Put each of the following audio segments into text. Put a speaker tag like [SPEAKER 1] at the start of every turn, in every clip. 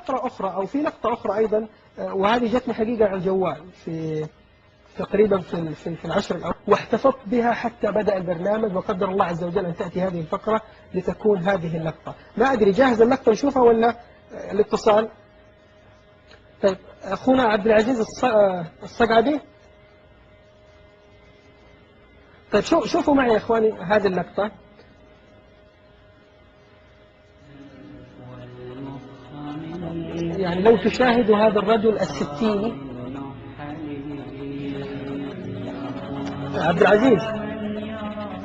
[SPEAKER 1] فقرة أخرى أو في لقطة أخرى أيضا، وهذه جتني حقيقة على الجوال في تقريبا في العشر الأول، واحتفظت بها حتى بدأ البرنامج، وقدر الله عز وجل أن تأتي هذه الفقرة لتكون هذه اللقطة. ما أدري جاهز اللقطة نشوفها ولا الاتصال؟ طيب أخونا عبد العزيز الصقعدي، طيب شوفوا معي يا إخواني هذه اللقطة. يعني لو تشاهدوا هذا الرجل الستيني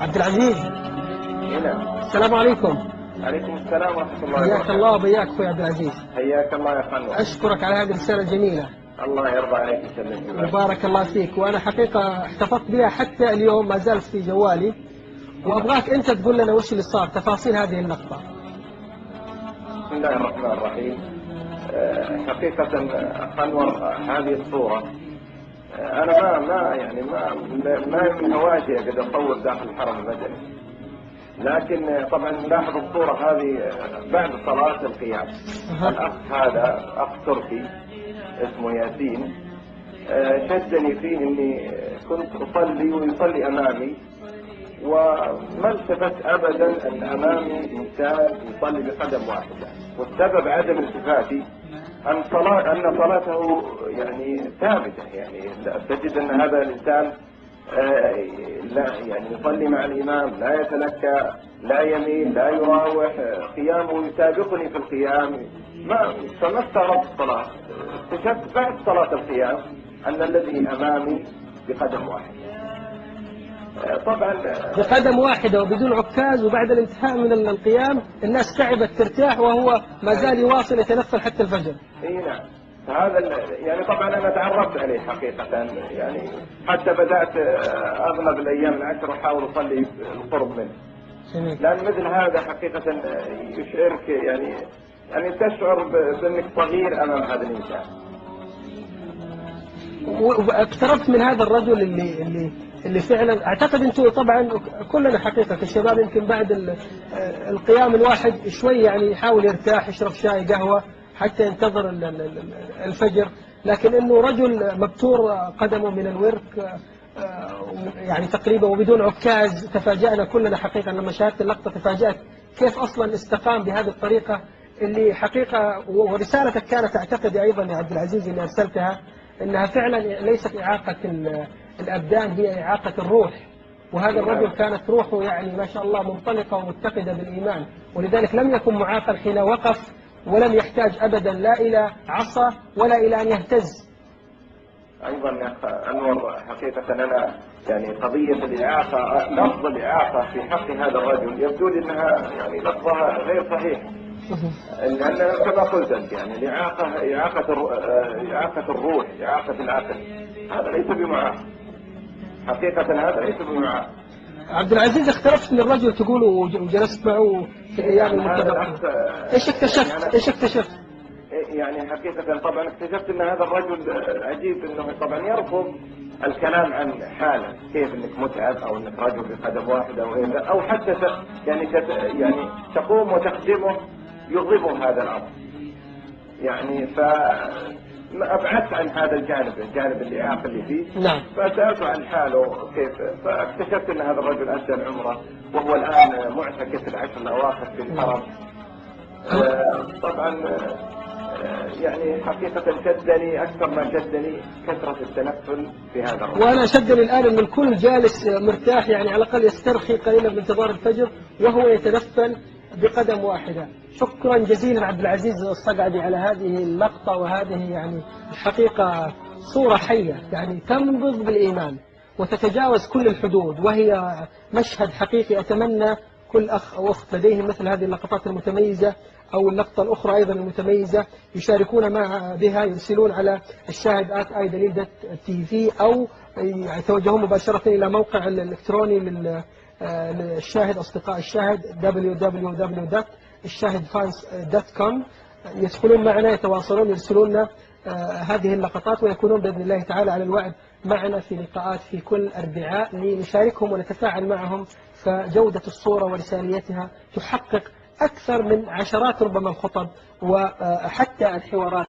[SPEAKER 1] عبد العزيز
[SPEAKER 2] هنا.
[SPEAKER 1] السلام عليكم.
[SPEAKER 2] عليكم السلام ورحمة الله وبركاته.
[SPEAKER 1] حياك الله وبياك أخوي عبد العزيز.
[SPEAKER 2] حياك الله يا فندم.
[SPEAKER 1] أشكرك على هذه الرسالة الجميلة.
[SPEAKER 2] الله يرضى عليك ويسلمك.
[SPEAKER 1] بارك الله فيك. وأنا حقيقة احتفظت بها حتى اليوم، ما زالت في جوالي، وأبغاك أنت تقول لنا وش اللي صار، تفاصيل هذه اللقطة.
[SPEAKER 2] بسم الله الرحمن الرحيم. حقيقة أنور هذه الصورة أنا ما من هواجي قد أصور داخل الحرم المدني، لكن طبعا نلاحظ الصورة هذه بعد صلاة القيام. الأخ هذا أخ تركي اسمه ياسين، شدني فيه إني كنت أصلي ويصلي أمامي، وما التفت أبدا أن أمامي إنسان يصلي بقدم واحدة، والسبب عدم التفاتي أن صلاته يعني ثابتة. يعني تجد أن هذا الإنسان لا يعني يصلي مع الإمام، لا يتلكى، لا يميل، لا يراوح، قيامه يسابقني في القيام. فما استغربت الصلاة، اكتشفت بعد صلاة القيام أن الذي أمامي بقدم واحد. طبعا
[SPEAKER 1] بقدم واحدة وبدون عكاز، وبعد الانتهاء من القيام الناس تعبت ترتاح وهو ما زال يواصل يتنفل حتى الفجر.
[SPEAKER 2] اي نعم. فهذا يعني طبعا انا تعرفت عليه حقيقة، يعني حتى بدأت اغلب الايام العشر احاول اصلي القرب منه. لان مثل هذا حقيقة يشعرك يعني تشعر بانك صغير امام هذا الانسان.
[SPEAKER 1] واقتربت من هذا الرجل اللي فعلا اعتقد انتم طبعا كلنا حقيقة كشباب يمكن بعد القيام الواحد شوي يعني يحاول يرتاح، يشرب شاي قهوة حتى ينتظر الفجر، لكن انه رجل مبتور قدمه من الورك يعني تقريبا وبدون عكاز. تفاجأنا كلنا حقيقة لما شاهدت اللقطة، تفاجأت كيف اصلا استقام بهذه الطريقة اللي حقيقة. ورسالتك كانت اعتقد ايضا يا عبد العزيز اللي ارسلتها انها فعلا ليست اعاقة الابدان، هي اعاقة الروح. وهذا الرجل كانت روحه يعني ما شاء الله منطلقة ومتقدة بالإيمان، ولذلك لم يكن معاقا حين وقف، ولم يحتاج أبدا لا إلى عصا ولا إلى أن يهتز.
[SPEAKER 2] أيضا يا أخ أنور حقيقة أنا يعني قضية الإعاقة، لفظ الإعاقة في حق هذا الرجل يبدو لي أنها يعني لفظها غير صحيح، لأن كما قلت أنت يعني إعاقة الروح، إعاقة العقل، هذا ليس بمعاق حقيقة، هذا ليس بمعاق.
[SPEAKER 1] عبد العزيز اختلفت من الرجل تقول وجلست معه في الأيام المتبقية، إيش اكتشفت؟
[SPEAKER 2] يعني حقيقة طبعا اكتشفت أن هذا الرجل عجيب، أنه طبعا يرفض الكلام عن حاله، كيف أنك متعب أو أنك رجل بقدم واحدة أو غير، أو حتى يعني تقوم وتخدمه يغضبه هذا الأمر. يعني أبعدت عن هذا الجانب الإعاقة اللي فيه.
[SPEAKER 1] نعم.
[SPEAKER 2] فسألت عن حاله كيف، فاكتشفت أن هذا الرجل أدى العمرة وهو الآن معتكف العشر الأواخر في الحرم. طبعا يعني حقيقة شدني أكثر ما شدني كثرة التنفل في هذا الرجل.
[SPEAKER 1] وأنا شدني الآن أن الكل جالس مرتاح، يعني على الأقل يسترخي قليلا بانتظار الفجر وهو يتنفل بقدم واحدة. شكرا جزيلا عبد العزيز الصقعدي على هذه اللقطة، وهذه يعني الحقيقة صورة حية يعني تنبض بالإيمان وتتجاوز كل الحدود، وهي مشهد حقيقي. أتمنى كل أخ أو أخت لديهم مثل هذه اللقطات المتميزة أو اللقطة الأخرى أيضا المتميزة يشاركون بها، يرسلون على الشاهد@idalil.tv أو يتوجهون مباشرة إلى موقع الإلكتروني للشاهد أصدقاء الشاهد www.الشاهدفانس.com. يدخلون معنا، يتواصلون، يرسلون لنا هذه اللقطات، ويكونون بإذن الله تعالى على الوعد معنا في لقاءات في كل أربعاء لنشاركهم ونتفاعل معهم. فجودة الصورة ورساليتها تحقق أكثر من عشرات ربما الخطب وحتى الحوارات